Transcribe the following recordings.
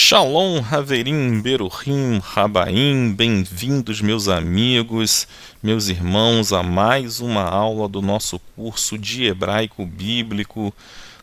Shalom, Haverim, Berurim, Rabaim, bem-vindos meus amigos, meus irmãos, a mais uma aula do nosso curso de Hebraico Bíblico.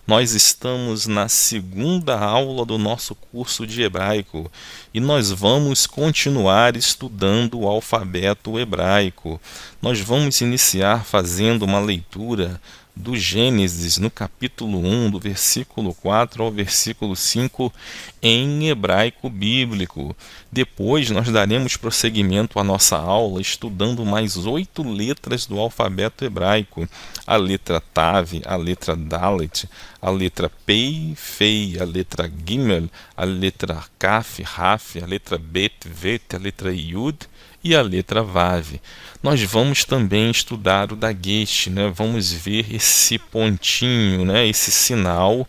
Nós estamos na segunda aula do nosso curso de Hebraico e nós vamos continuar estudando o alfabeto hebraico. Nós vamos iniciar fazendo uma leitura do Gênesis, no capítulo 1, do versículo 4 ao versículo 5, em hebraico bíblico. Depois nós daremos prosseguimento à nossa aula estudando mais 8 letras do alfabeto hebraico: a letra Tav, a letra Dalet, a letra Pei, Fei, a letra Gimel, a letra Kaf, Raf, a letra Bet, Vet, a letra Yud e a letra Vav. Nós vamos também estudar o Dagesh, né? Vamos ver esse pontinho, né? Esse sinal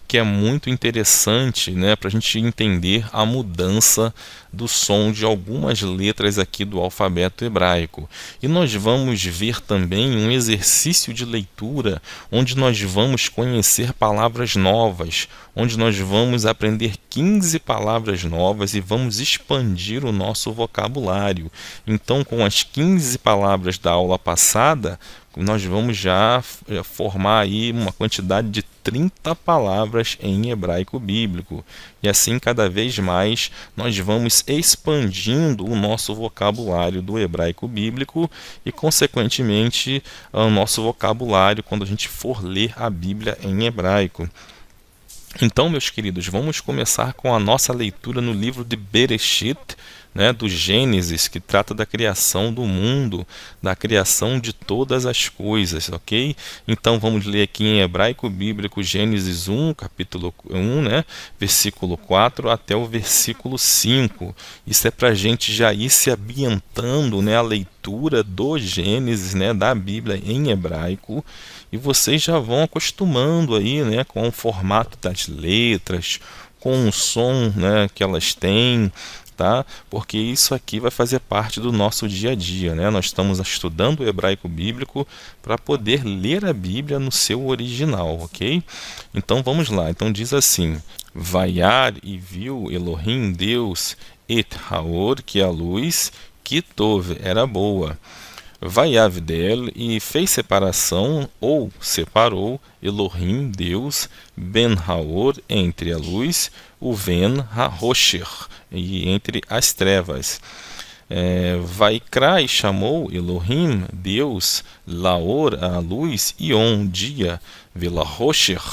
que é muito interessante, né? Para a gente entender a mudança do som de algumas letras aqui do alfabeto hebraico. E nós vamos ver também um exercício de leitura onde nós vamos conhecer palavras novas, onde nós vamos aprender 15 palavras novas e vamos expandir o nosso vocabulário. Então, com as 15 palavras da aula passada, nós vamos já formar aí uma quantidade de 30 palavras em hebraico bíblico. E assim, cada vez mais, nós vamos expandindo o nosso vocabulário do hebraico bíblico e, consequentemente, o nosso vocabulário quando a gente for ler a Bíblia em hebraico. Então, meus queridos, vamos começar com a nossa leitura no livro de Bereshit, né, do Gênesis, que trata da criação do mundo, da criação de todas as coisas, ok? Então vamos ler aqui em hebraico bíblico Gênesis 1, capítulo 1, né, versículo 4 até o versículo 5. Isso é para a gente já ir se ambientando, né, a leitura do Gênesis, né, da Bíblia em hebraico, e vocês já vão acostumando aí, né, com o formato das letras, com o som, né, que elas têm, tá? Porque isso aqui vai fazer parte do nosso dia a dia, né? Nós estamos estudando o hebraico bíblico para poder ler a Bíblia no seu original, ok? Então vamos lá. Então diz assim: Vaiar, e viu Elohim, Deus, et haor, que a luz, que tov, era boa. Vaiavdel, e fez separação, ou separou, Elohim, Deus, Ben Haor, entre a luz, o Ven HaRosher, e entre as trevas. Vaikra, e chamou Elohim, Deus, Laor, a luz, Ion, dia, Vela-Rosher,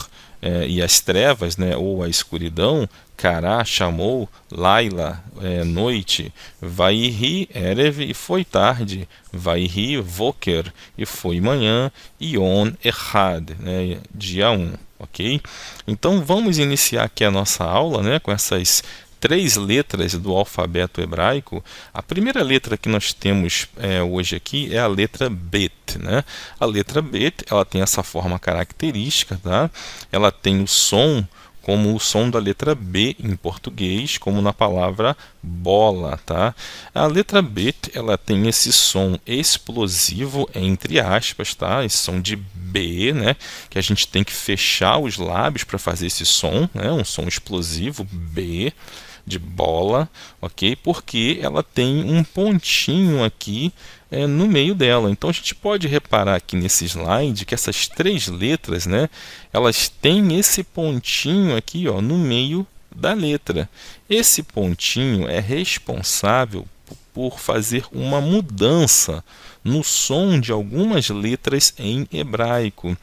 e as trevas, né, ou a escuridão, Cará, chamou, Laila, noite, Vaihi, Erev, e foi tarde, Vaihi, Voker, e foi manhã, Ion, Echad, né, dia 1, ok? Então vamos iniciar aqui a nossa aula, né, com essas 3 letras do alfabeto hebraico. A primeira letra que nós temos hoje aqui é a letra Bet, né? A letra Bet, ela tem essa forma característica, tá? Ela tem o som como o som da letra B em português, como na palavra bola, tá? A letra Bet, ela tem esse som explosivo, entre aspas, tá? Esse som de B, né? Que a gente tem que fechar os lábios para fazer esse som, né? Um som explosivo, B, de bola, ok? Porque ela tem um pontinho aqui no meio dela. Então a gente pode reparar aqui nesse slide que essas 3 letras, né, elas têm esse pontinho aqui, ó, no meio da letra. Esse pontinho é responsável por fazer uma mudança no som de algumas letras em hebraico.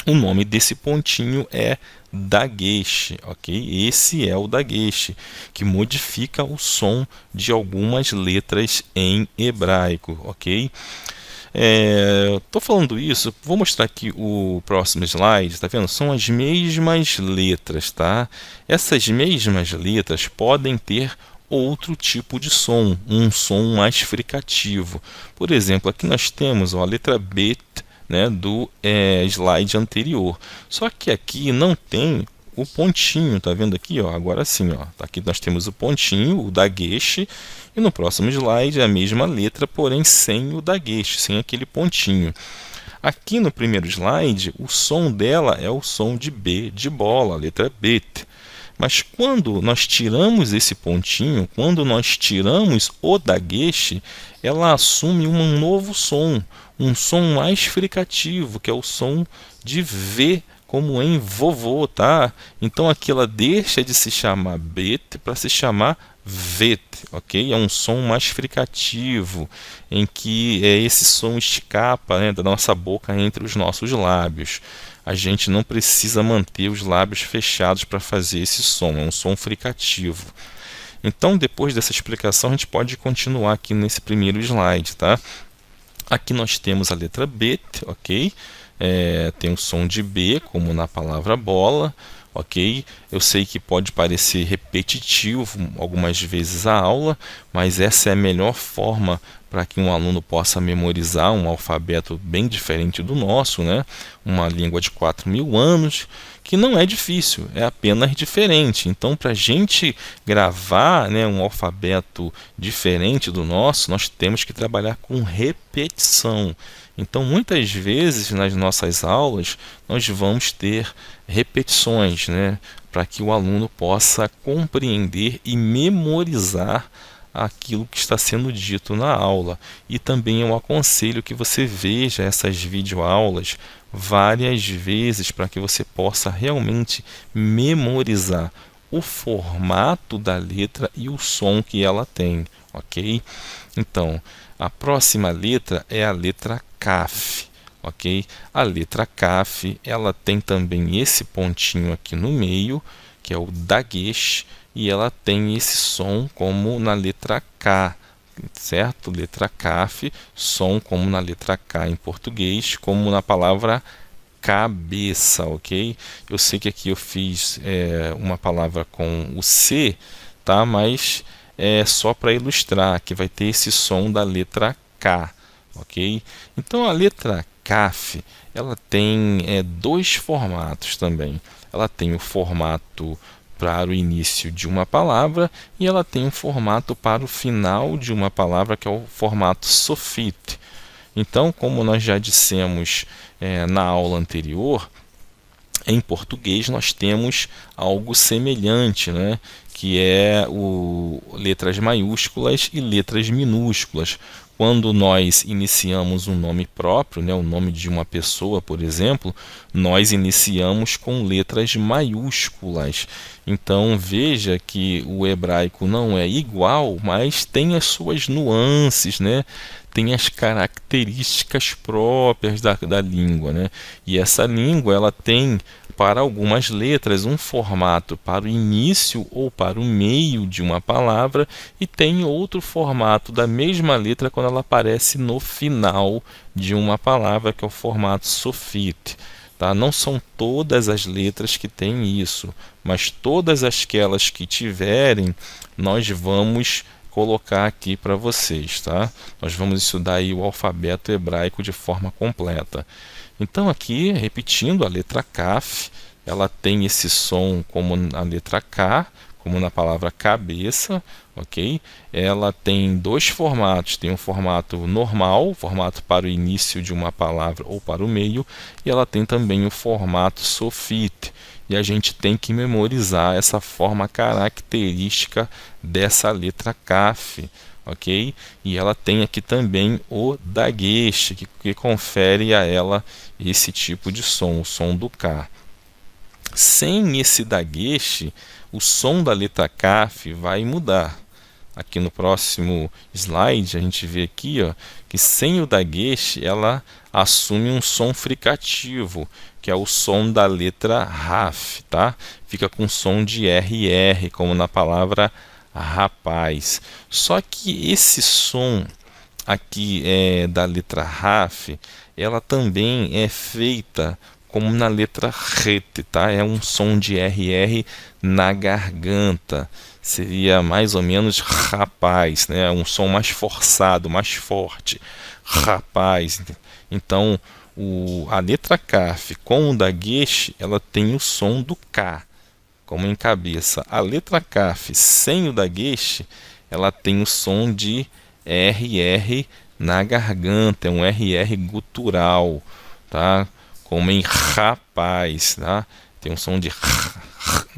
O nome desse pontinho é Dagesh, ok? Esse é o Dagesh, que modifica o som de algumas letras em hebraico, ok? Estou falando isso, vou mostrar aqui o próximo slide, tá vendo? São as mesmas letras, tá? Essas mesmas letras podem ter outro tipo de som, um som mais fricativo. Por exemplo, aqui nós temos a letra Bet, né, do slide anterior. Só que aqui não tem o pontinho, tá vendo aqui, ó? Agora sim, ó. Aqui nós temos o pontinho, o Dagesh, e no próximo slide a mesma letra, porém sem o Dagesh, sem aquele pontinho. Aqui no primeiro slide, o som dela é o som de B de bola, a letra Bet. Mas quando nós tiramos esse pontinho, quando nós tiramos o dagueche, ela assume um novo som, um som mais fricativo, que é o som de V, como em vovô, tá? Então aqui ela deixa de se chamar bet para se chamar vet, ok? É um som mais fricativo, em que esse som escapa, né, da nossa boca entre os nossos lábios. A gente não precisa manter os lábios fechados para fazer esse som, é um som fricativo. Então, depois dessa explicação, a gente pode continuar aqui nesse primeiro slide, tá? Aqui nós temos a letra B, ok? Tem o som de B, como na palavra bola, ok? Eu sei que pode parecer repetitivo algumas vezes a aula, mas essa é a melhor forma para que um aluno possa memorizar um alfabeto bem diferente do nosso, né? Uma língua de 4.000 anos, que não é difícil, é apenas diferente. Então, para a gente gravar, né, um alfabeto diferente do nosso, nós temos que trabalhar com repetição. Então, muitas vezes nas nossas aulas, nós vamos ter repetições, né, para que o aluno possa compreender e memorizar aquilo que está sendo dito na aula. E também eu aconselho que você veja essas videoaulas várias vezes para que você possa realmente memorizar o formato da letra e o som que ela tem, ok? Então, a próxima letra é a letra CAF, ok? A letra CAF, ela tem também esse pontinho aqui no meio, que é o dagueche, e ela tem esse som como na letra K, certo? Letra CAF, som como na letra K em português, como na palavra cabeça, ok? Eu sei que aqui eu fiz uma palavra com o C, tá? Mas é só para ilustrar, que vai ter esse som da letra K, ok? Então a letra CAF, ela tem dois formatos também. Ela tem o formato para o início de uma palavra e ela tem um formato para o final de uma palavra, que é o formato SOFIT. Então, como nós já dissemos na aula anterior, em português nós temos algo semelhante, né? Que é letras maiúsculas e letras minúsculas. Quando nós iniciamos um nome próprio, né, o nome de uma pessoa, por exemplo, nós iniciamos com letras maiúsculas. Então veja que o hebraico não é igual, mas tem as suas nuances, né? Tem as características próprias da língua, né? E essa língua ela tem para algumas letras um formato para o início ou para o meio de uma palavra e tem outro formato da mesma letra quando ela aparece no final de uma palavra, que é o formato SOFIT. Tá? Não são todas as letras que têm isso, mas todas aquelas que tiverem, nós vamos colocar aqui para vocês, tá? Nós vamos estudar aí o alfabeto hebraico de forma completa. Então aqui, repetindo, a letra CAF, ela tem esse som como a letra K, como na palavra cabeça, ok? Ela tem dois formatos, tem um formato normal, formato para o início de uma palavra ou para o meio, e ela tem também o formato SOFIT. E a gente tem que memorizar essa forma característica dessa letra CAF, ok? E ela tem aqui também o dagueche, que confere a ela esse tipo de som, o som do K. Sem esse dagueche, o som da letra CAF vai mudar. Aqui no próximo slide a gente vê aqui, ó, que sem o dagueche ela assume um som fricativo, que é o som da letra RAF, tá? Fica com som de RR, como na palavra rapaz. Só que esse som aqui da letra RAF, ela também é feita como na letra RET, tá? É um som de RR na garganta. Seria mais ou menos rapaz, né? Um som mais forçado, mais forte. Rapaz. Então, a letra CAF com o dagueche, ela tem o som do K, como em cabeça. A letra CAF sem o dagueche, ela tem o som de RR na garganta, é um RR gutural, tá? Como em rapaz, tá? tem um som de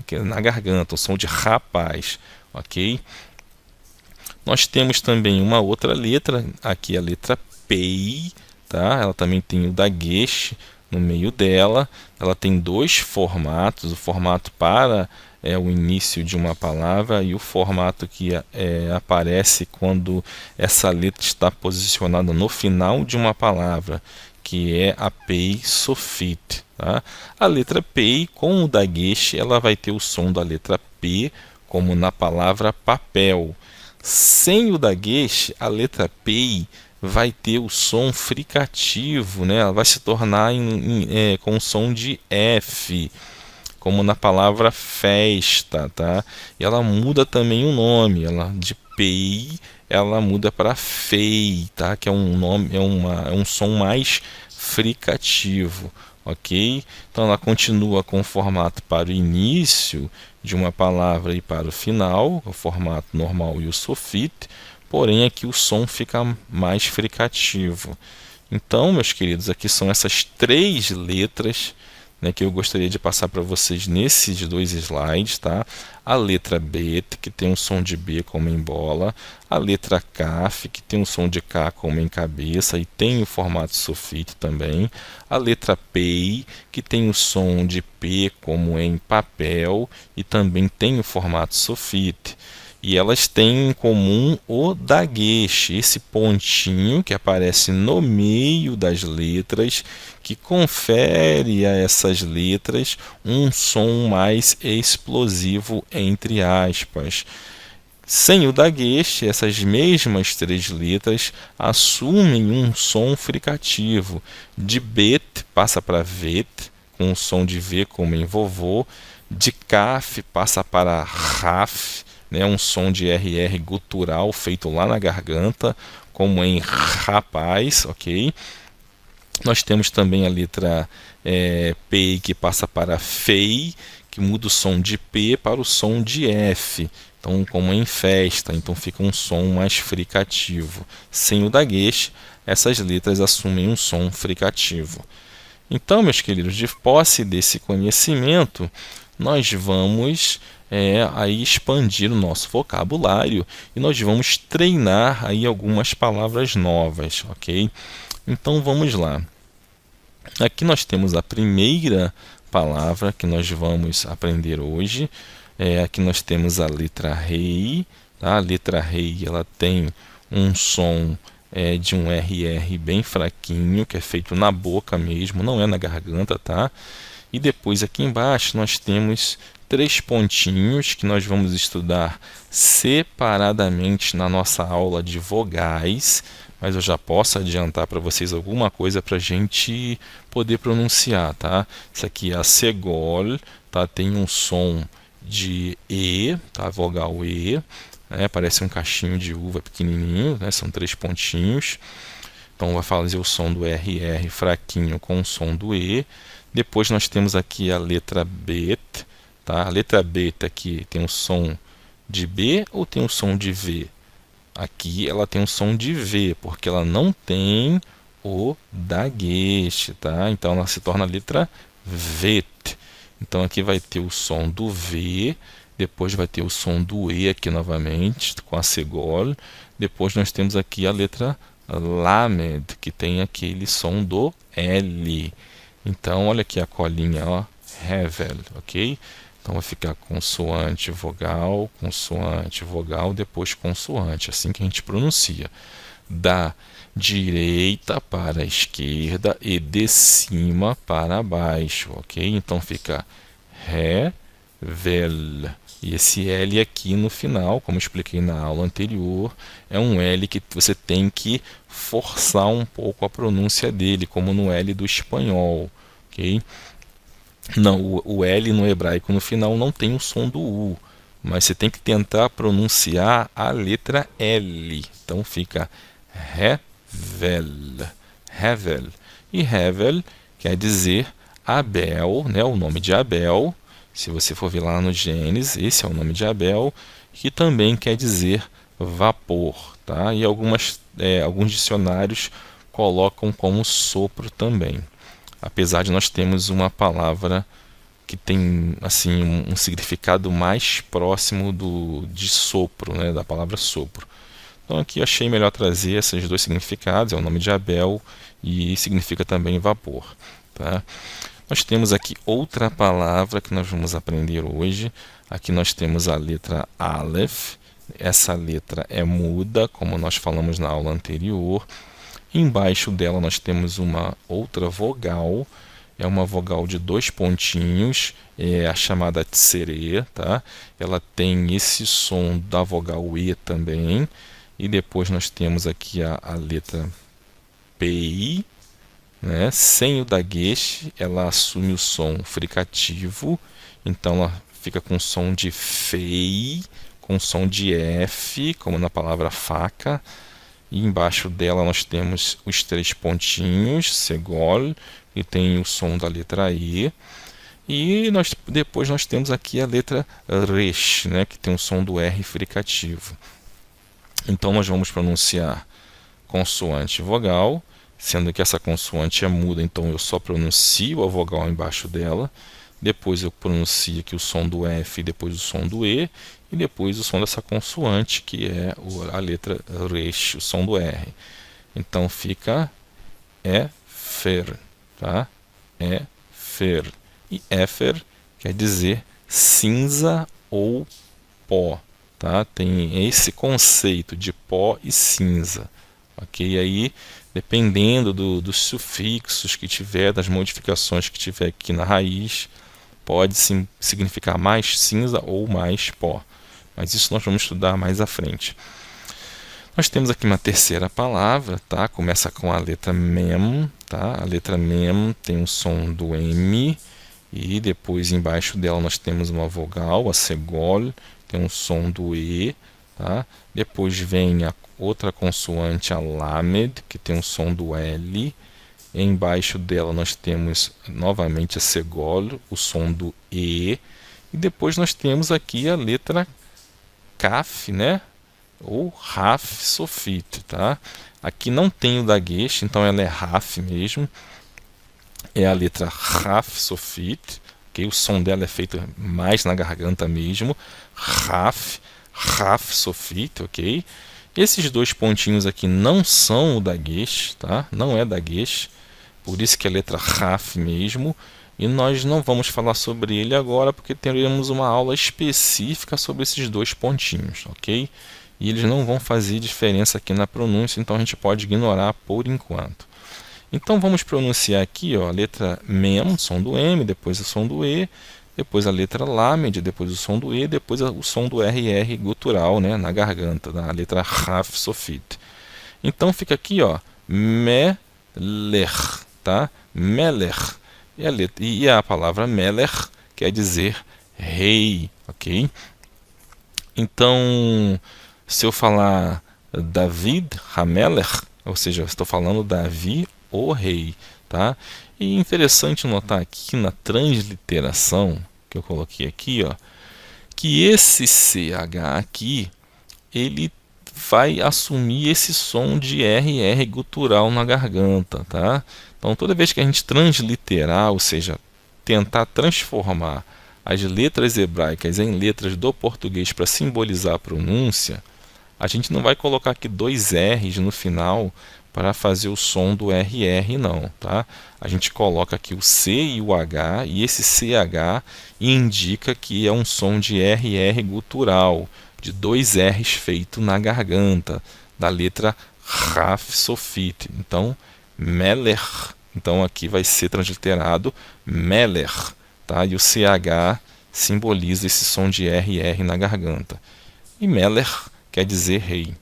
que é na garganta, um som de rapaz, ok? Nós temos também uma outra letra, aqui a letra P, tá? Ela também tem o dagueche no meio dela. Ela tem dois formatos, o formato para o início de uma palavra e o formato que aparece quando essa letra está posicionada no final de uma palavra, que é a pei sofit, tá? A letra pei com o dagueche, ela vai ter o som da letra P, como na palavra papel. Sem o dagueche, a letra pei vai ter o som fricativo, né? Ela vai se tornar com o som de F, como na palavra festa, tá? E ela muda também o nome, ela de pei, ela muda para fei, tá? Que é um nome, é um som mais fricativo, ok? Então ela continua com o formato para o início de uma palavra e para o final, o formato normal e o sofit, porém aqui o som fica mais fricativo. Então, meus queridos, aqui são essas três letras, né, que eu gostaria de passar para vocês nesses dois slides, tá? A letra B, que tem um som de B como em bola, a letra Kaf, que tem um som de K como em cabeça e tem o formato sofit também, a letra Pei, que tem o som de P como em papel e também tem o formato sofit. E elas têm em comum o dagueche, esse pontinho que aparece no meio das letras, que confere a essas letras um som mais explosivo, entre aspas. Sem o dagueche, essas mesmas três letras assumem um som fricativo. De bet passa para vet, com o som de V como em vovô. De kaf passa para raf, né, um som de RR gutural feito lá na garganta, como em rapaz, ok? Nós temos também a letra P, que passa para fei, que muda o som de P para o som de F, então como em festa, então fica um som mais fricativo. Sem o dagueche, essas letras assumem um som fricativo. Então, meus queridos, de posse desse conhecimento, nós vamos aí expandir o nosso vocabulário e nós vamos treinar aí algumas palavras novas, ok? Então vamos lá. Aqui nós temos a primeira palavra que nós vamos aprender hoje. Aqui nós temos a letra rei, tá? A letra rei, ela tem um som de um RR bem fraquinho, que é feito na boca mesmo, não é na garganta, tá? E depois aqui embaixo nós temos três pontinhos que nós vamos estudar separadamente na nossa aula de vogais, mas eu já posso adiantar para vocês alguma coisa para a gente poder pronunciar, tá? Isso aqui é a segol, tá? Tem um som de E, tá? Vogal E, né? Parece um cachinho de uva pequenininho, né? São três pontinhos. Então vai fazer o som do RR fraquinho com o som do E. Depois nós temos aqui a letra Bet, tá? A letra Bet aqui tem um som de B ou tem um som de V? Aqui ela tem um som de V, porque ela não tem o dagueche, tá? Então ela se torna a letra Vet. Então aqui vai ter o som do V, depois vai ter o som do E aqui novamente, com a segol. Depois nós temos aqui a letra Lamed, que tem aquele som do L. Então, olha aqui a colinha, ó, Hevel, ok? Então, vai ficar consoante, vogal, depois consoante, assim que a gente pronuncia. Da direita para a esquerda e de cima para baixo, ok? Então, fica Hevel. E esse L aqui no final, como eu expliquei na aula anterior, é um L que você tem que forçar um pouco a pronúncia dele, como no L do espanhol, ok? Não, o L no hebraico no final não tem o som do U, mas você tem que tentar pronunciar a letra L. Então fica Hevel, Hevel. E Hevel quer dizer Abel, né? O nome de Abel. Se você for ver lá no Gênesis, esse é o nome de Abel, que também quer dizer vapor, tá? E alguns dicionários colocam como sopro também. Apesar de nós termos uma palavra que tem assim um significado mais próximo de sopro, né, da palavra sopro. Então aqui eu achei melhor trazer esses dois significados, é o nome de Abel e significa também vapor. Tá? Nós temos aqui outra palavra que nós vamos aprender hoje. Aqui nós temos a letra Aleph. Essa letra é muda, como nós falamos na aula anterior. Embaixo dela nós temos uma outra vogal. É uma vogal de 2 pontinhos, é a chamada tsere, tá? Ela tem esse som da vogal E também. E depois nós temos aqui a letra Pei, né? Sem o dagueche, ela assume o som fricativo, então ela fica com som de fei, com som de F, como na palavra faca. E embaixo dela nós temos os 3 pontinhos, segol, que tem o som da letra E. E depois nós temos aqui a letra resh, né, que tem o som do R fricativo. Então nós vamos pronunciar consoante e vogal, sendo que essa consoante é muda, então eu só pronuncio a vogal embaixo dela. Depois eu pronuncio aqui o som do F, depois o som do E, e depois o som dessa consoante, que é a letra resh, o som do R. Então fica Efer, tá? Efer. E Éfer quer dizer cinza ou pó, tá? Tem esse conceito de pó e cinza, ok? Aí, dependendo dos sufixos que tiver, das modificações que tiver aqui na raiz, pode sim significar mais cinza ou mais pó. Mas isso nós vamos estudar mais à frente. Nós temos aqui uma terceira palavra, tá? Começa com a letra Mem, tá? A letra Mem tem o som do M, e depois embaixo dela nós temos uma vogal, a segol, tem um som do E, tá? Depois vem a outra consoante, a lamed, que tem um som do L. E embaixo dela nós temos novamente a segol, o som do E. E depois nós temos aqui a letra Kaf, né? Ou Raf Sofit, tá? Aqui não tem o dagueche, então ela é Raf mesmo. É a letra Raf Sofit, okay? O som dela é feito mais na garganta mesmo. Raf Sofit, ok? Esses 2 pontinhos aqui não são o dagueche, tá? Não é dagueche, por isso que é a letra Raf mesmo. E nós não vamos falar sobre ele agora, porque teremos uma aula específica sobre esses 2 pontinhos, ok? E eles não vão fazer diferença aqui na pronúncia, então a gente pode ignorar por enquanto. Então vamos pronunciar aqui, ó, a letra Mem, som do M, depois o som do E, depois a letra Lamed, depois o som do E, depois o som do RR gutural, né, na garganta, a letra Raf Sofit. Então fica aqui, ó, Melech, tá? Melech. E a palavra Melech quer dizer rei, ok? Então, se eu falar David Hamelech, ou seja, eu estou falando Davi, o rei, tá? E interessante notar aqui na transliteração que eu coloquei aqui, ó, que esse CH aqui, ele vai assumir esse som de RR gutural na garganta, tá? Então toda vez que a gente transliterar, ou seja, tentar transformar as letras hebraicas em letras do português para simbolizar a pronúncia, a gente não vai colocar aqui 2 R's no final para fazer o som do RR, não, tá? A gente coloca aqui o C e o H, e esse CH indica que é um som de RR gutural, de 2 R's feito na garganta, da letra Raf Sofit. Então, Melech. Então aqui vai ser transliterado Melech, tá? E o CH simboliza esse som de RR na garganta. E Melech quer dizer rei,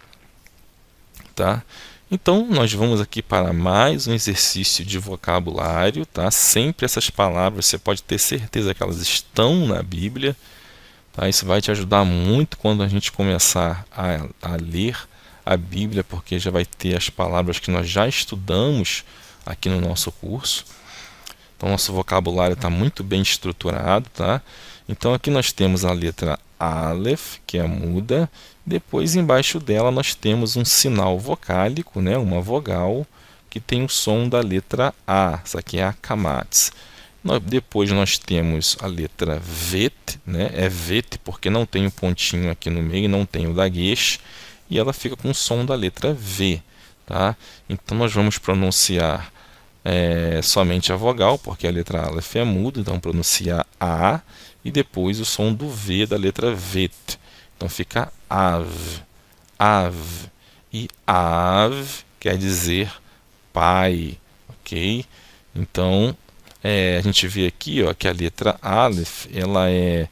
tá? Então nós vamos aqui para mais um exercício de vocabulário, tá? Sempre essas palavras, você pode ter certeza que elas estão na Bíblia, tá? Isso vai te ajudar muito quando a gente começar a ler a Bíblia, porque já vai ter as palavras que nós já estudamos aqui no nosso curso. Então nosso vocabulário está muito bem estruturado, tá? Então aqui nós temos a letra Aleph, que é muda. Depois embaixo dela nós temos um sinal vocálico, né? Uma vogal que tem o som da letra A. Essa aqui é a Kamatz. Depois nós temos a letra vet, né? É vet porque não tem o pontinho aqui no meio, não tem o daguesh, e ela fica com o som da letra V. Tá? Então nós vamos pronunciar somente a vogal, porque a letra Aleph é muda, então pronuncia A, e depois o som do V da letra Vet. Então fica Av, Av. E Av quer dizer pai, ok? Então a gente vê aqui, ó, que a letra Aleph ela é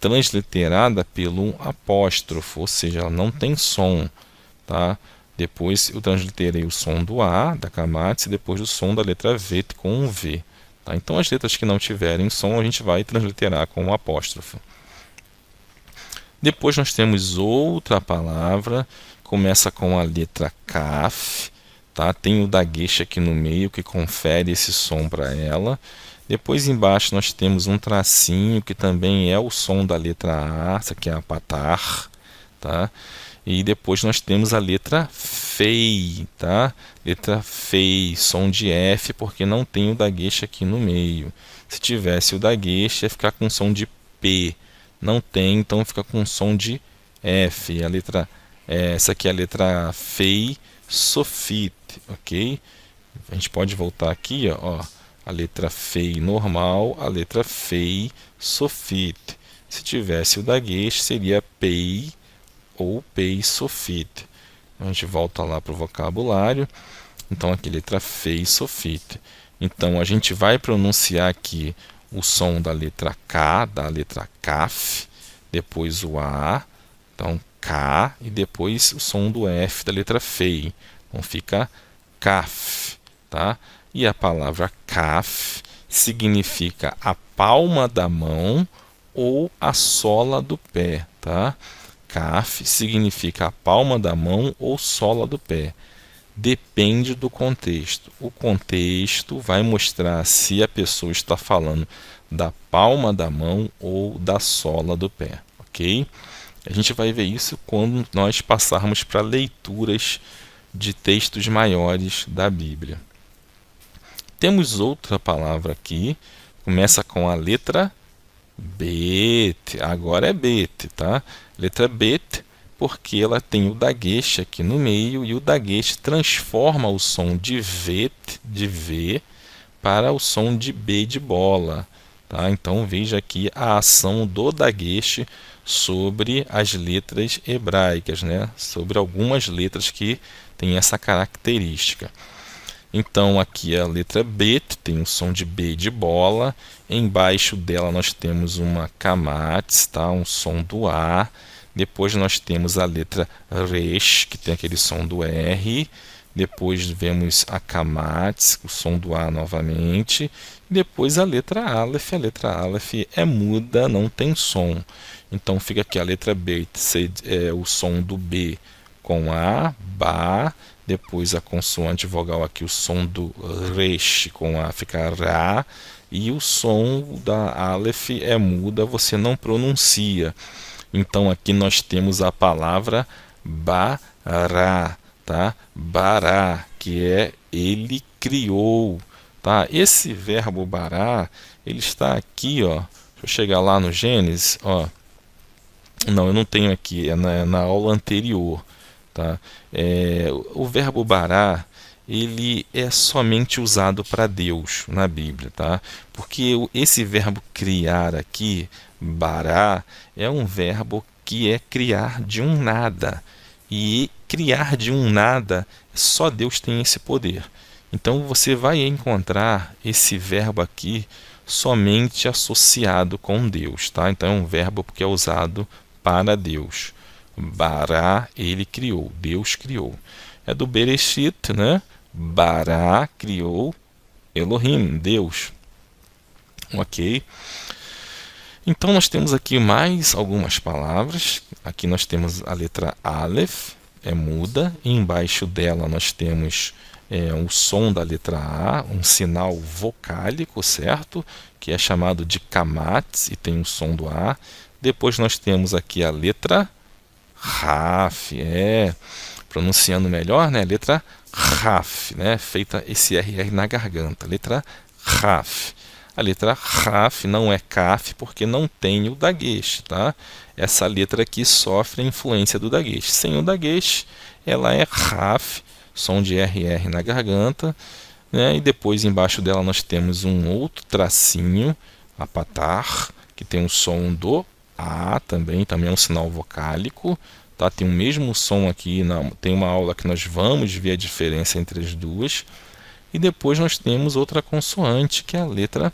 transliterada pelo apóstrofo, ou seja, ela não tem som, tá? Depois eu transliterei o som do A, da Kamatz, e depois o som da letra V com um V. Tá? Então as letras que não tiverem som a gente vai transliterar com o apóstrofo. Depois nós temos outra palavra, começa com a letra Kaf, tá? Tem o daguesh aqui no meio que confere esse som para ela. Depois embaixo nós temos um tracinho que também é o som da letra A, essa aqui é a patar, tá? E depois nós temos a letra Fei, tá? Letra Fei, som de F, porque não tem o daguesh aqui no meio. Se tivesse o daguesh, ia ficar com som de P. Não tem, então fica com som de F. A letra, essa aqui é a letra Fei, Sofit, ok? A gente pode voltar aqui, ó, a letra Fei normal, a letra Fei, Sofit. Se tivesse o daguesh, seria Pei ou Pei Sofit. A gente volta lá para o vocabulário. Então aqui letra Fei Sofit. Então a gente vai pronunciar aqui o som da letra K, da letra Kaf, depois o A, então K, e depois o som do F da letra Fei. Então fica Kaf, tá? E a palavra Kaf significa a palma da mão ou a sola do pé, tá? Kaf significa a palma da mão ou sola do pé. Depende do contexto. O contexto vai mostrar se a pessoa está falando da palma da mão ou da sola do pé, ok? A gente vai ver isso quando nós passarmos para leituras de textos maiores da Bíblia. Temos outra palavra aqui, começa com a letra Bet, agora é Bet, tá? Letra Bet, porque ela tem o daguesh aqui no meio, e o daguesh transforma o som de vet, de V, para o som de B de bola. Tá? Então veja aqui a ação do daguesh sobre as letras hebraicas, né? Sobre algumas letras que têm essa característica. Então aqui a letra Bet tem o som de B de bola, embaixo dela nós temos uma Kamatz, tá? Um som do A. Depois nós temos a letra Resh, que tem aquele som do R. Depois vemos a Kamatz, o som do A novamente. Depois a letra Aleph. A letra Aleph é muda, não tem som. Então fica aqui a letra Bet, o som do B com A, Ba. Depois a consoante vogal aqui, o som do Resh com A fica Ra. E o som da Aleph é muda, você não pronuncia. Então aqui nós temos a palavra Bará, tá? Bará, que é ele criou, tá? Esse verbo bará, ele está aqui, ó. Deixa eu chegar lá no Gênesis, ó. Não, eu não tenho aqui, é na aula anterior, tá? O verbo bará, ele é somente usado para Deus na Bíblia, tá? Porque esse verbo criar aqui, bará, é um verbo que é criar de um nada. E criar de um nada, só Deus tem esse poder. Então você vai encontrar esse verbo aqui somente associado com Deus, tá? Então é um verbo que é usado para Deus. Bará, ele criou, Deus criou. É do Bereshit, né? Bará criou Elohim, Deus. Ok? Então nós temos aqui mais algumas palavras. Aqui nós temos a letra Aleph, é muda. E embaixo dela nós temos o som da letra A, um sinal vocálico, certo? Que é chamado de Kamatz e tem o som do A. Depois nós temos aqui a letra Raf, pronunciando melhor, né? Letra Raf, né? Feita esse RR na garganta, letra Raf. A letra Raf não é Kaf porque não tem o daguesh, tá? Essa letra aqui sofre a influência do daguesh. Sem o daguesh, ela é Raf, som de RR na garganta, né? E depois embaixo dela nós temos um outro tracinho, a patar, que tem o som do A também é um sinal vocálico, tá? Tem o mesmo som aqui, tem uma aula que nós vamos ver a diferença entre as duas. E depois nós temos outra consoante, que é a letra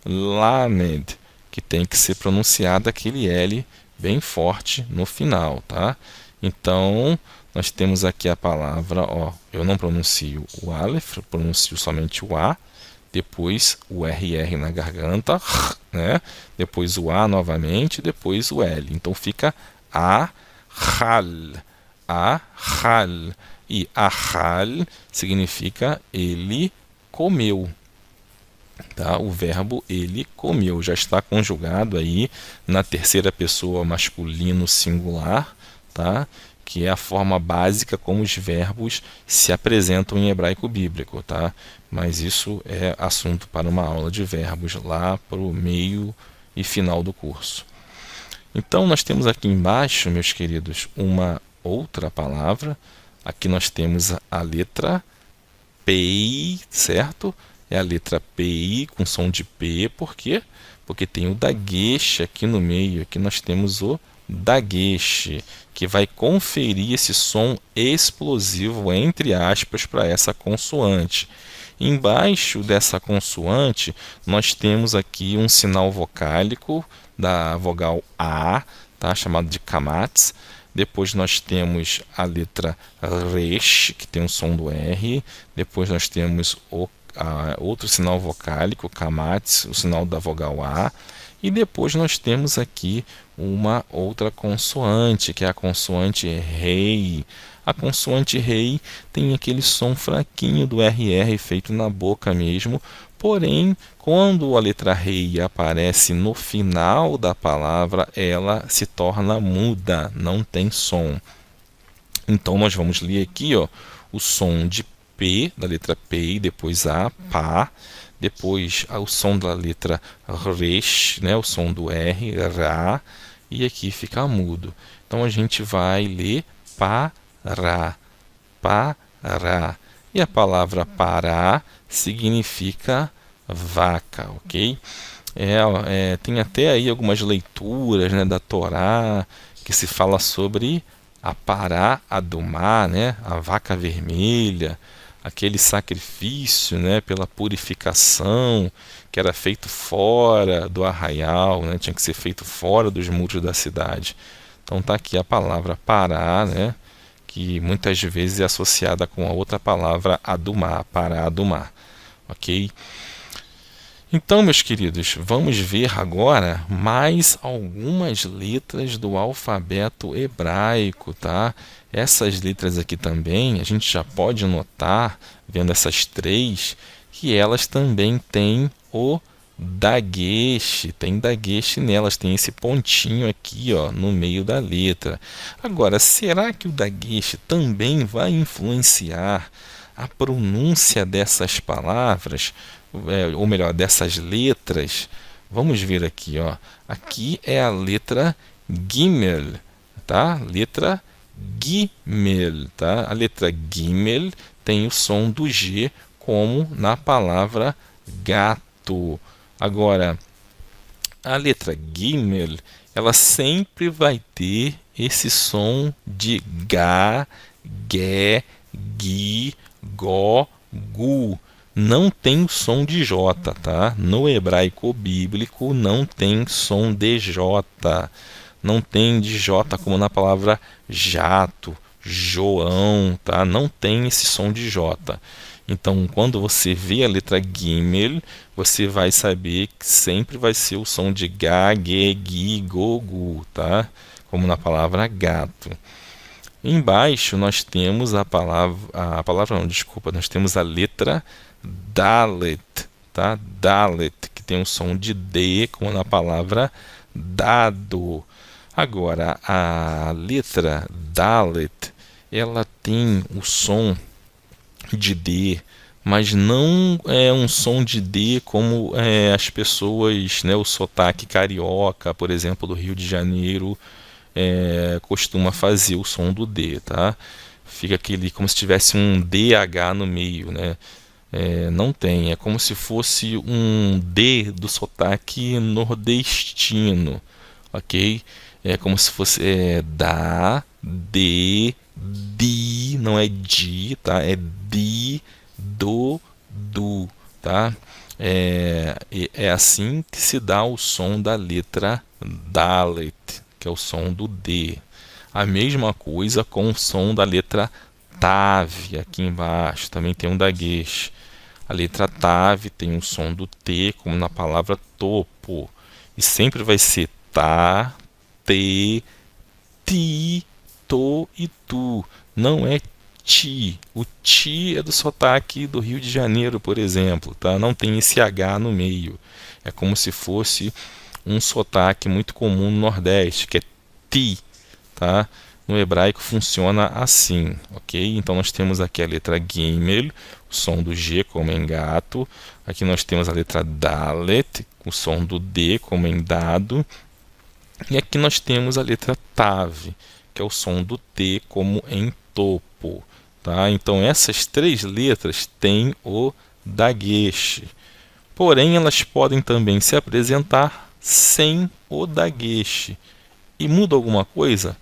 Lamed, que tem que ser pronunciada aquele L bem forte no final, tá? Então, nós temos aqui a palavra, ó, eu não pronuncio o Aleph, eu pronuncio somente o A, depois o RR na garganta, né? Depois o A novamente, depois o L. Então fica Ahal, Ahal. E Ahal significa ele comeu. Tá? O verbo ele comeu já está conjugado aí na terceira pessoa masculino singular, tá? Que é a forma básica como os verbos se apresentam em hebraico bíblico, tá? Mas isso é assunto para uma aula de verbos lá para o meio e final do curso. Então nós temos aqui embaixo, meus queridos, uma outra palavra. Aqui nós temos a letra P, certo? É a letra P com som de P, por quê? Porque tem o daguesh aqui no meio. Aqui nós temos o daguesh, que vai conferir esse som explosivo, entre aspas, para essa consoante. Embaixo dessa consoante, nós temos aqui um sinal vocálico da vogal A, tá? Chamado de kamatz. Depois nós temos a letra Resh, que tem o som do R. Depois nós temos outro sinal vocálico, kamatz, o sinal da vogal A. E depois nós temos aqui uma outra consoante, que é a consoante Rei. A consoante Rei tem aquele som fraquinho do RR feito na boca mesmo. Porém, quando a letra Rei aparece no final da palavra, ela se torna muda, não tem som. Então, nós vamos ler aqui, ó, o som de P, da letra P, e depois A, Pá. Depois o som da letra Resh, né, o som do R, Ra. E aqui fica mudo. Então, a gente vai ler Pará, Pará. E a palavra Pará significa vaca, ok? Tem até aí algumas leituras, né, da Torá que se fala sobre a Pará Adumá, né, a vaca vermelha, aquele sacrifício, né, pela purificação que era feito fora do arraial, né, tinha que ser feito fora dos muros da cidade. Então está aqui a palavra Pará, né, que muitas vezes é associada com a outra palavra Adumá, Pará Adumá, ok? Então, meus queridos, vamos ver agora mais algumas letras do alfabeto hebraico, tá? Essas letras aqui também, a gente já pode notar, vendo essas três, que elas também têm o daguesh, tem daguesh nelas, tem esse pontinho aqui, ó, no meio da letra. Agora, será que o daguesh também vai influenciar a pronúncia dessas palavras? Ou melhor, dessas letras? Vamos ver aqui, ó. Aqui é a letra Gimel, tá? Letra Gimel, tá? A letra Gimel tem o som do G, como na palavra gato. Agora, a letra Gimel, ela sempre vai ter esse som de Gá, Gé, Gui, Gó, Gu. Não tem o som de J, tá? No hebraico bíblico não tem som de J. Não tem de J como na palavra jato, João, tá? Não tem esse som de J. Então, quando você vê a letra Gimel, você vai saber que sempre vai ser o som de Gá, Gê, Gui, Gô, Gu, tá? Como na palavra gato. Embaixo nós temos nós temos a letra Dalet, tá? Dalet, que tem um som de D, como na palavra dado. Agora, a letra Dalet, ela tem o som de D mas não é um som de D como as pessoas, né, o sotaque carioca, por exemplo, do Rio de Janeiro, costuma fazer o som do D, tá? Fica aquele como se tivesse um DH no meio, né? Não tem, é como se fosse um D do sotaque nordestino, ok? É como se fosse da, de, di, não é di, tá? É di, do, du, tá? É assim que se dá o som da letra Dalet, que é o som do D. A mesma coisa com o som da letra Tav, aqui embaixo, também tem um daguesh. A letra Tav tem o som do T, como na palavra topo. E sempre vai ser tá, te, ti, to e tu. Não é ti. O ti é do sotaque do Rio de Janeiro, por exemplo, tá? Não tem esse H no meio. É como se fosse um sotaque muito comum no Nordeste, que é ti, tá? No hebraico funciona assim, ok? Então nós temos aqui a letra Gimel, o som do G como em gato. Aqui nós temos a letra Dalet, o som do D como em dado. E aqui nós temos a letra Tav, que é o som do T como em topo, tá? Então essas três letras têm o daguesh. Porém, elas podem também se apresentar sem o daguesh. E muda alguma coisa?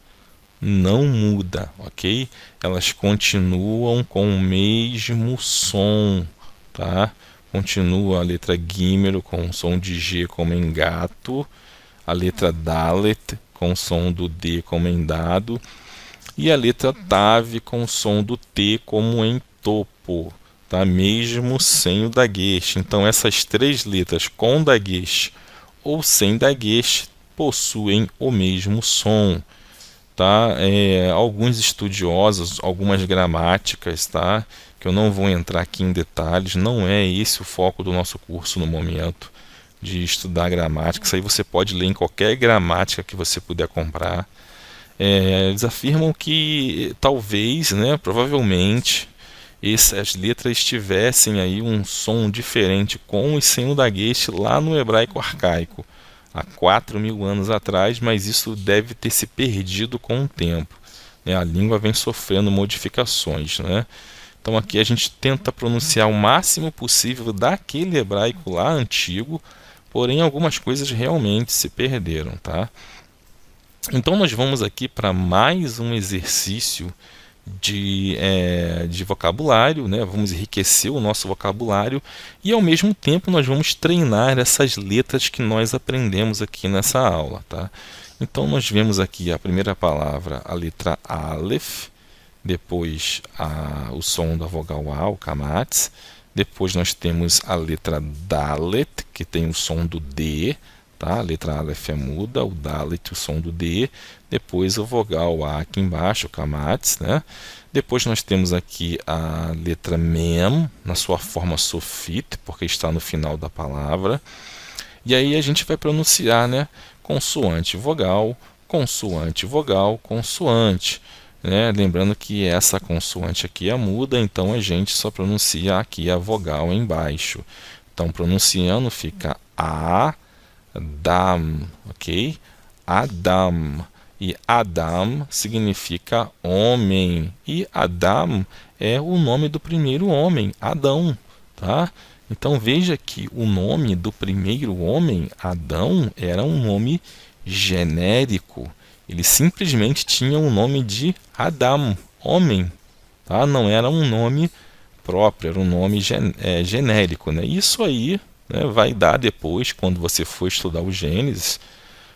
Não muda, ok? Elas continuam com o mesmo som, tá? Continua a letra Gimel com o som de G como em gato, a letra Dalet com o som do D como em dado e a letra Tav com o som do T como em topo, tá? Mesmo sem o daguesh. Então essas três letras com daguesh ou sem daguesh possuem o mesmo som, tá? Alguns estudiosos, algumas gramáticas, tá? Que eu não vou entrar aqui em detalhes, não é esse o foco do nosso curso no momento, de estudar gramática. Isso aí você pode ler em qualquer gramática que você puder comprar. Eles afirmam que talvez, né, provavelmente, essas letras tivessem aí um som diferente com e sem o daguesh lá no hebraico arcaico, há 4.000 anos atrás, mas isso deve ter se perdido com o tempo, né? A língua vem sofrendo modificações, né? Então aqui a gente tenta pronunciar o máximo possível daquele hebraico lá antigo, porém algumas coisas realmente se perderam, tá? Então nós vamos aqui para mais um exercício de vocabulário, né? Vamos enriquecer o nosso vocabulário e ao mesmo tempo nós vamos treinar essas letras que nós aprendemos aqui nessa aula, tá? Então nós vemos aqui a primeira palavra, a letra Aleph, depois o som da vogal A, o kamatz, depois nós temos a letra Dalet, que tem o som do D, tá? A letra Aleph é muda, o Dalet o som do D, depois o vogal A aqui embaixo, o kamatz, né? Depois nós temos aqui a letra Mem, na sua forma sofit, porque está no final da palavra. E aí a gente vai pronunciar, né? Consoante, vogal, consoante, vogal, consoante, né? Lembrando que essa consoante aqui é muda, então a gente só pronuncia aqui a vogal embaixo. Então pronunciando fica Adam, ok? Adam. E Adam significa homem. E Adam é o nome do primeiro homem, Adão, tá? Então veja que o nome do primeiro homem, Adão, era um nome genérico. Ele simplesmente tinha o nome de Adam, homem, tá? Não era um nome próprio, era um nome genérico, né? Isso aí, né, vai dar depois, quando você for estudar o Gênesis,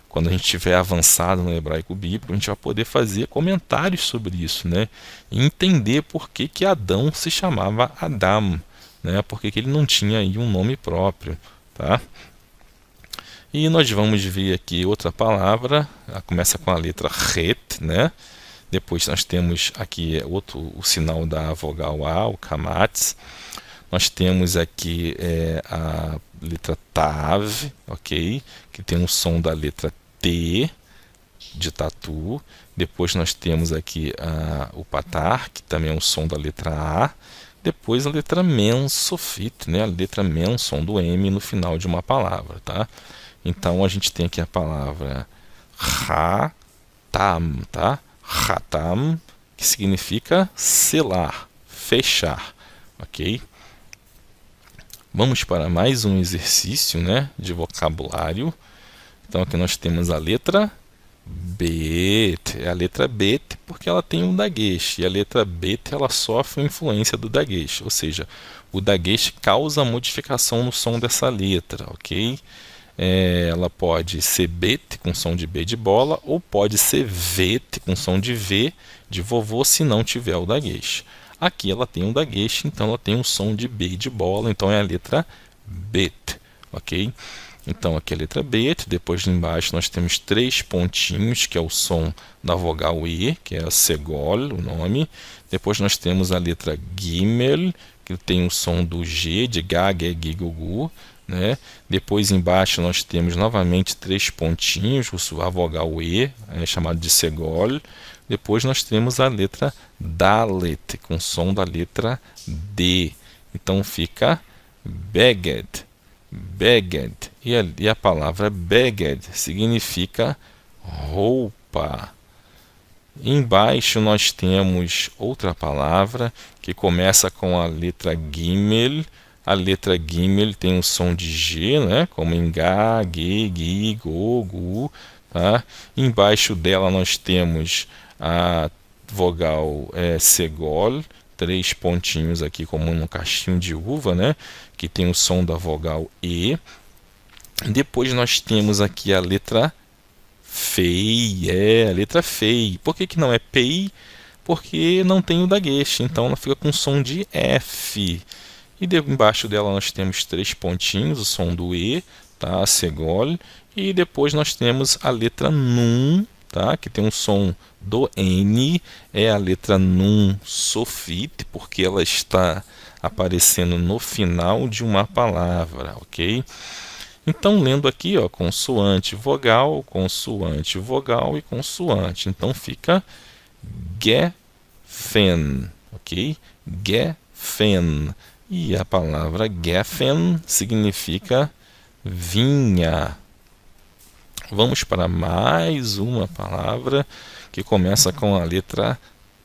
quando a gente tiver avançado no hebraico bíblico, a gente vai poder fazer comentários sobre isso, né? E entender por que que Adão se chamava Adam, né? Por que que ele não tinha aí um nome próprio, tá? E nós vamos ver aqui outra palavra, ela começa com a letra Het, né? Depois nós temos aqui o sinal da vogal A, o kamatz. Nós temos aqui a letra Tav, ok? Que tem o som da letra T, de tatu. Depois nós temos aqui o Patar, que também é o som da letra A, Depois a letra men, sofit, né? A letra men, som do M no final de uma palavra, tá? Então a gente tem aqui a palavra ratam, tá? Ratam, que significa selar, fechar, ok? Vamos para mais um exercício, né, de vocabulário. Então aqui nós temos a letra Bet, é a letra Bet porque ela tem um dagueche, e a letra Bet ela sofre a influência do dagueche, ou seja, o dagueche causa modificação no som dessa letra, ok? Ela pode ser Bet com som de B de bola, ou pode ser Vet com som de V de vovô se não tiver o dagueche. Aqui ela tem um dagueche, então ela tem um som de B de bola, então é a letra Bet, ok? Então aqui é a letra Bet, depois de embaixo nós temos 3 pontinhos, que é o som da vogal E, que é a segol, o nome. Depois nós temos a letra Gimel, que tem o som do G, de Gá, Gé, Gui, Gugu, né? Depois embaixo nós temos novamente 3 pontinhos, a vogal E, é chamado de segol. Depois nós temos a letra Dalet, com som da letra D. Então fica Beged, Beged. E a palavra Beged significa roupa. Embaixo nós temos outra palavra que começa com a letra Gimel. A letra Gimel tem o som de G, né? Como em Gá, Gê, Gui, Go, Gu. Tá? Embaixo dela nós temos a vogal segol, 3 pontinhos aqui como no cachinho de uva, né? Que tem o som da vogal E. Depois nós temos aqui a letra Fei, a letra Fei. Por que não é Pei? Porque não tem o dagueche, então ela fica com som de F. E embaixo dela nós temos 3 pontinhos, o som do E, tá? A segol. E depois nós temos a letra Nun, tá? Que tem um som do N, é a letra Nun sofit, porque ela está aparecendo no final de uma palavra, ok? Então, lendo aqui, ó, consoante, vogal e consoante. Então, fica gefen, ok? Gefen. E a palavra gefen significa vinha. Vamos para mais uma palavra que começa com a letra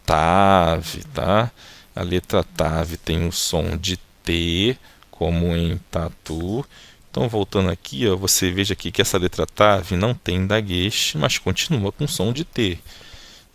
Tav, tá? A letra Tav tem o som de T, como em tatu. Então, voltando aqui, ó, você veja aqui que essa letra Tav não tem dagueche, mas continua com som de T.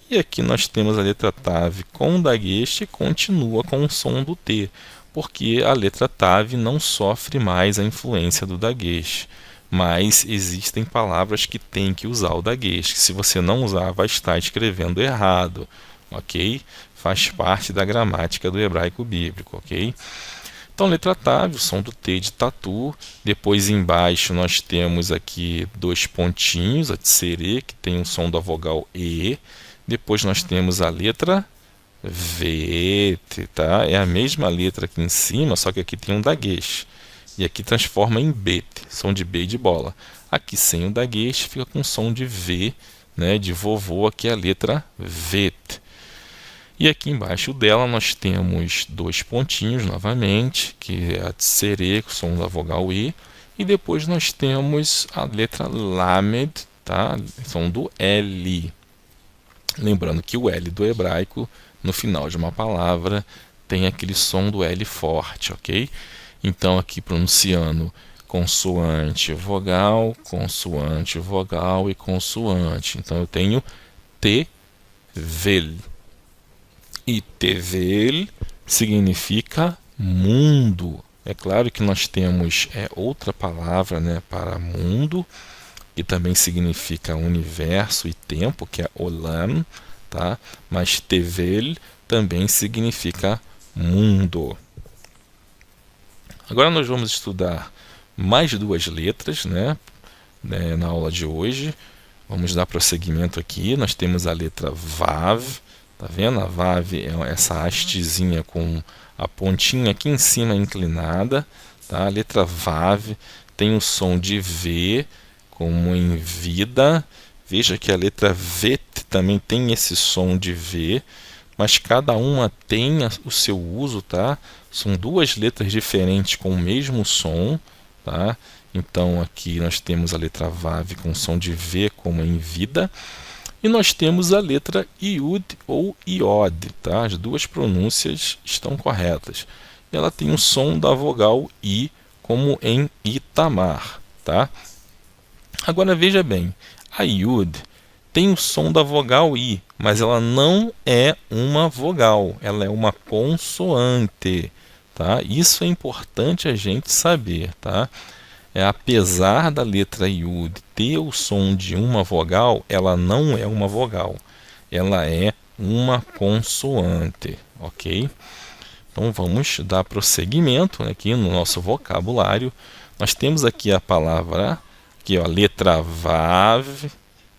E aqui nós temos a letra Tav com dagueche e continua com o som do T, porque a letra Tav não sofre mais a influência do dagueche. Mas existem palavras que tem que usar o dagueche. Se você não usar, vai estar escrevendo errado, ok? Faz parte da gramática do hebraico bíblico, ok? Então, letra Tav, o som do T de tatu. Depois, embaixo, nós temos aqui 2 pontinhos, a tsere, que tem o som da vogal E. Depois, nós temos a letra V, tá? É a mesma letra aqui em cima, só que aqui tem um dagueche. E aqui transforma em Bet, som de B de bola. Aqui, sem o dagueche, fica com som de V, né? De vovô, aqui é a letra Vet. E aqui embaixo dela nós temos 2 pontinhos novamente, que é a tsere, o som da vogal E, e depois nós temos a letra Lamed, tá? Som do L. Lembrando que o L do hebraico, no final de uma palavra, tem aquele som do L forte, ok? Então aqui pronunciando consoante, vogal e consoante. Então eu tenho T-vel. E tevel significa mundo. É claro que nós temos outra palavra, né, para mundo, que também significa universo e tempo, que é olam, tá? Mas tevel também significa mundo. Agora nós vamos estudar mais 2 letras, né, na aula de hoje. Vamos dar prosseguimento aqui. Nós temos a letra Vav. Tá vendo? A Vav é essa hastezinha com a pontinha aqui em cima inclinada. Tá? A letra Vav tem o som de V, como em vida. Veja que a letra Vet também tem esse som de V. mas cada uma tem o seu uso, tá? São duas letras diferentes com o mesmo som, tá? Então aqui nós temos a letra Vav com som de V como em vida, e nós temos a letra Iud ou Iod, tá? As duas pronúncias estão corretas. Ela tem o som da vogal I como em Itamar, tá? Agora veja bem, a Iud tem o som da vogal I, mas ela não é uma vogal, ela é uma consoante, tá? Isso é importante a gente saber, tá? Apesar da letra Iud ter o som de uma vogal, ela não é uma vogal, ela é uma consoante, ok? Então vamos dar prosseguimento aqui no nosso vocabulário. Nós temos aqui a palavra, aqui, ó, letra Vav,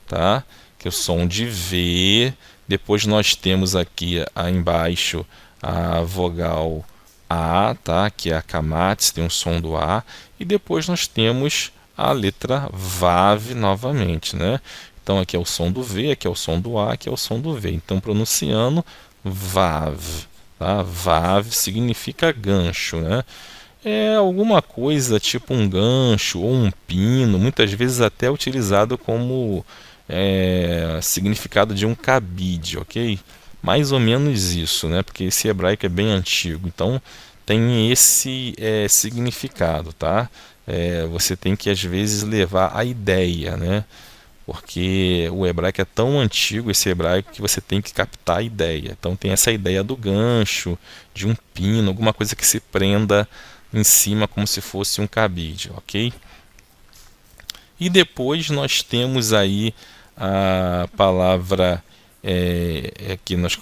tá? Que é o som de V. Depois nós temos aqui embaixo a vogal A, tá? Que é a Kamatz, tem um som do A. E depois nós temos a letra Vav novamente, né? Então aqui é o som do V, aqui é o som do A, aqui é o som do V. Então pronunciando Vav, tá? Vav significa gancho, né? É alguma coisa tipo um gancho ou um pino, muitas vezes até utilizado como significado de um cabide, ok? Mais ou menos isso, né? Porque esse hebraico é bem antigo, então tem esse significado, tá? Você tem que às vezes levar a ideia, né? Porque o hebraico é tão antigo, esse hebraico, que você tem que captar a ideia. Então tem essa ideia do gancho, de um pino, alguma coisa que se prenda em cima como se fosse um cabide, ok? E depois nós temos aí a palavra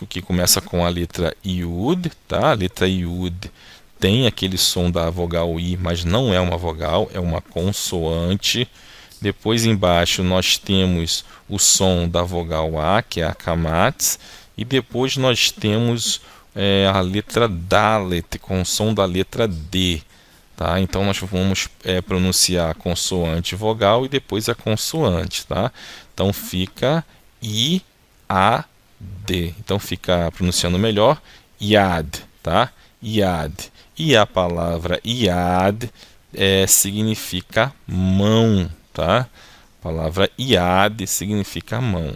que começa com a letra Iud, tá? A letra Iud tem aquele som da vogal I, mas não é uma vogal, é uma consoante. Depois embaixo nós temos o som da vogal A, que é a Kamatz, e depois nós temos a letra Dalet com o som da letra D, tá? Então nós vamos pronunciar a consoante vogal e depois a consoante, tá? Então fica I, A, D. Então fica pronunciando melhor Iad, tá? Iad. E a palavra Iad significa mão, tá? A palavra Iad significa mão.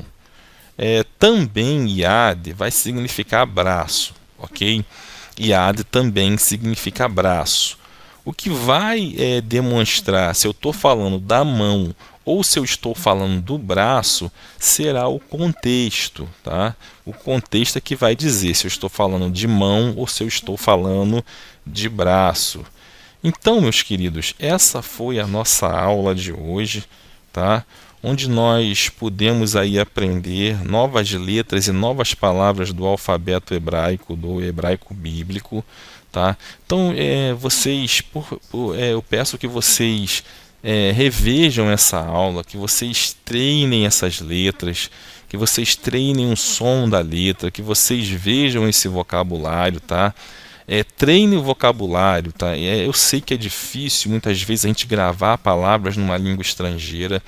Também Iad vai significar braço, ok? Iad também significa braço. O que vai demonstrar se eu estou falando da mão ou se eu estou falando do braço será o contexto, tá? O contexto é que vai dizer se eu estou falando de mão ou se eu estou falando de braço. Então, meus queridos, essa foi a nossa aula de hoje, tá? Onde nós pudemos aí aprender novas letras e novas palavras do alfabeto hebraico, do hebraico bíblico, tá? Então, eu peço que vocês revejam essa aula, que vocês treinem essas letras, que vocês treinem o som da letra, que vocês vejam esse vocabulário, tá? Treine o vocabulário, tá? Eu sei que é difícil muitas vezes a gente gravar palavras numa língua estrangeira.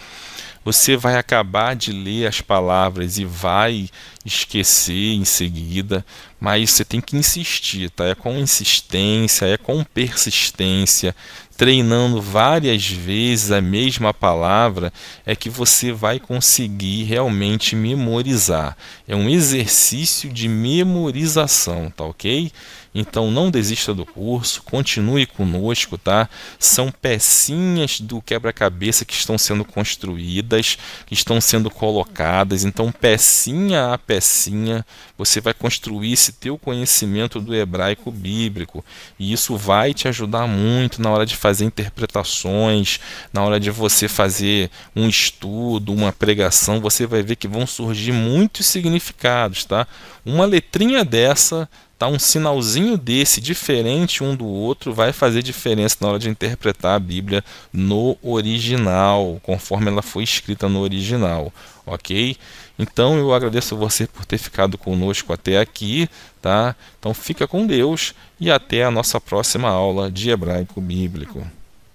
Você vai acabar de ler as palavras e vai esquecer em seguida, mas você tem que insistir, tá? É com insistência, é com persistência, treinando várias vezes a mesma palavra, é que você vai conseguir realmente memorizar. É um exercício de memorização, tá ok? Então não desista do curso, continue conosco, tá? São pecinhas do quebra-cabeça que estão sendo construídas, que estão sendo colocadas. Então, pecinha a pecinha, você vai construir esse teu conhecimento do hebraico bíblico. E isso vai te ajudar muito na hora de fazer interpretações, na hora de você fazer um estudo, uma pregação. Você vai ver que vão surgir muitos significados, tá? Uma letrinha dessa, tá, um sinalzinho desse diferente um do outro vai fazer diferença na hora de interpretar a Bíblia no original, conforme ela foi escrita no original, ok? Então eu agradeço a você por ter ficado conosco até aqui, tá? Então fica com Deus e até a nossa próxima aula de hebraico bíblico.